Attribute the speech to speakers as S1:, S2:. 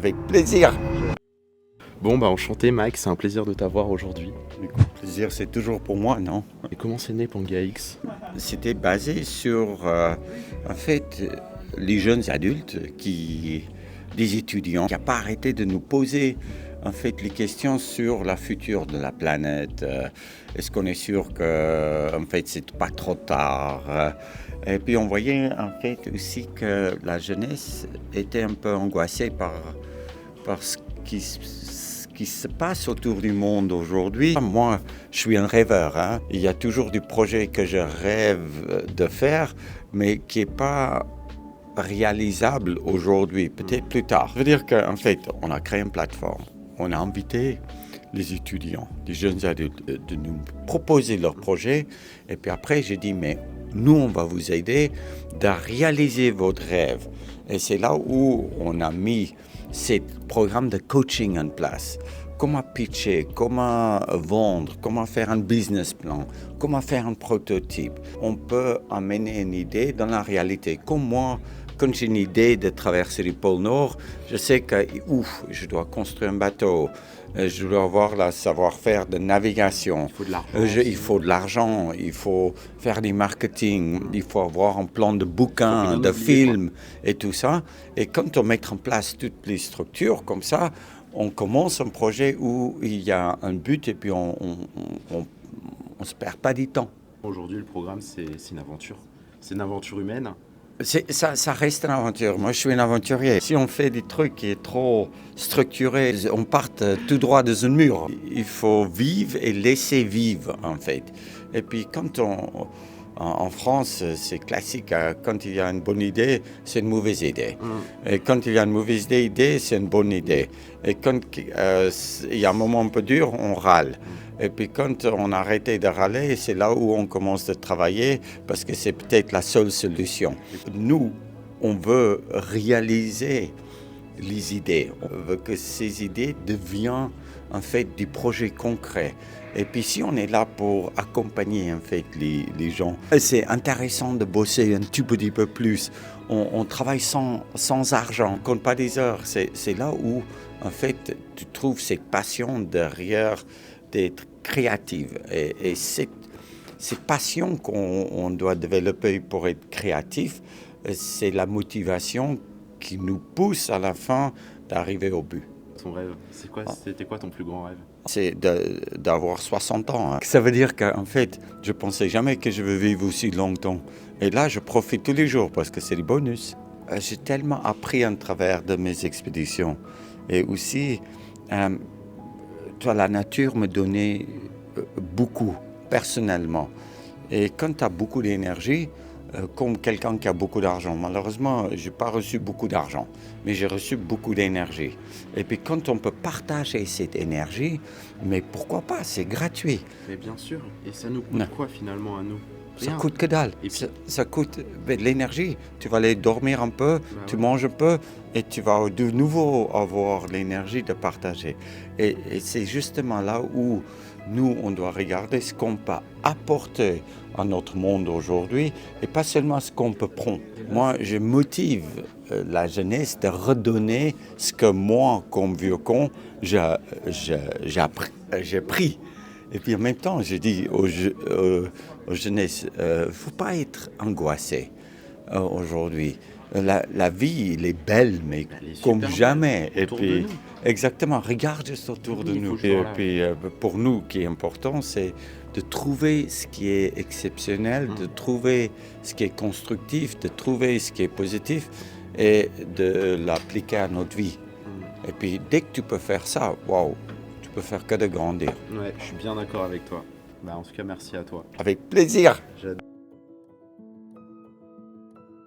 S1: Avec plaisir.
S2: Bon, enchanté Mike, c'est un plaisir de t'avoir aujourd'hui.
S1: Écoute, plaisir, c'est toujours pour moi, non?
S2: Et comment c'est né PangaX?
S1: C'était basé sur, en fait, les jeunes adultes des étudiants, qui n'ont pas arrêté de nous poser, en fait, les questions sur la future de la planète. Est-ce qu'on est sûr que, en fait, c'est pas trop tard? Et puis on voyait, en fait, aussi que la jeunesse était un peu angoissée par ce qui se passe autour du monde aujourd'hui. Moi, je suis un rêveur. Hein. Il y a toujours des projets que je rêve de faire, mais qui n'est pas réalisable aujourd'hui, peut-être plus tard. Je veux dire qu'en fait, on a créé une plateforme. On a invité les étudiants, les jeunes adultes, de nous proposer leurs projets. Et puis après, j'ai dit, mais nous, on va vous aider à réaliser votre rêve. Et c'est là où on a mis ce programme de coaching en place. Comment pitcher, comment vendre, comment faire un business plan, comment faire un prototype. On peut amener une idée dans la réalité. Comme moi, quand j'ai une idée de traverser le pôle Nord, je sais que je dois construire un bateau, je dois avoir le savoir-faire de navigation.
S2: Il faut de l'argent.
S1: Il faut faire du marketing, il faut avoir un plan de bouquins, de films et tout ça. Et quand on met en place toutes les structures comme ça, on commence un projet où il y a un but et puis on se perd pas du temps.
S2: Aujourd'hui, le programme, c'est une aventure. C'est une aventure humaine.
S1: Ça reste une aventure. Moi, je suis un aventurier. Si on fait des trucs qui est trop structurés, on part tout droit dans un mur. Il faut vivre et laisser vivre, en fait. Et puis, en France, c'est classique. Quand il y a une bonne idée, c'est une mauvaise idée. Et quand il y a une mauvaise idée, c'est une bonne idée. Et quand il y a un moment un peu dur, on râle. Et puis quand on a arrêté de râler, c'est là où on commence à travailler parce que c'est peut-être la seule solution. Nous, on veut réaliser les idées. On veut que ces idées deviennent en fait des projets concrets. Et puis si on est là pour accompagner en fait les gens, c'est intéressant de bosser un tout petit peu plus. On travaille sans argent, on compte pas des heures. C'est là où en fait tu trouves cette passion derrière d'être créative. Et cette passion qu'on doit développer pour être créatif, c'est la motivation qui nous pousse à la fin d'arriver au but.
S2: Ton rêve, c'était quoi ton plus grand rêve?
S1: C'est d'avoir 60 ans. Hein. Ça veut dire qu'en fait, je ne pensais jamais que je vais vivre aussi longtemps. Et là, je profite tous les jours parce que c'est des bonus. J'ai tellement appris à travers de mes expéditions. Et aussi, la nature me donnait beaucoup, personnellement. Et quand tu as beaucoup d'énergie, comme quelqu'un qui a beaucoup d'argent, malheureusement, je n'ai pas reçu beaucoup d'argent, mais j'ai reçu beaucoup d'énergie. Et puis quand on peut partager cette énergie, mais pourquoi pas, c'est gratuit.
S2: Mais bien sûr, et ça nous coûte quoi finalement à nous?
S1: Ça coûte que dalle. Ça coûte de l'énergie. Tu vas aller dormir un peu, tu manges un peu et tu vas de nouveau avoir l'énergie de partager. Et c'est justement là où nous, on doit regarder ce qu'on peut apporter à notre monde aujourd'hui et pas seulement ce qu'on peut prendre. Moi, je motive la jeunesse de redonner ce que moi, comme vieux con, j'ai pris. Et puis en même temps, je dis aux jeunesses, faut pas être angoissé aujourd'hui. La vie, elle est belle, mais comme jamais.
S2: Et puis,
S1: exactement, regarde juste autour de nous. Et puis pour nous, ce qui est important, c'est de trouver ce qui est exceptionnel, de trouver ce qui est constructif, de trouver ce qui est positif et de l'appliquer à notre vie. Et puis dès que tu peux faire ça, waouh, tu peux faire que de grandir.
S2: Ouais, je suis bien d'accord avec toi. En tout cas, merci à toi.
S1: Avec plaisir.
S2: J'adore.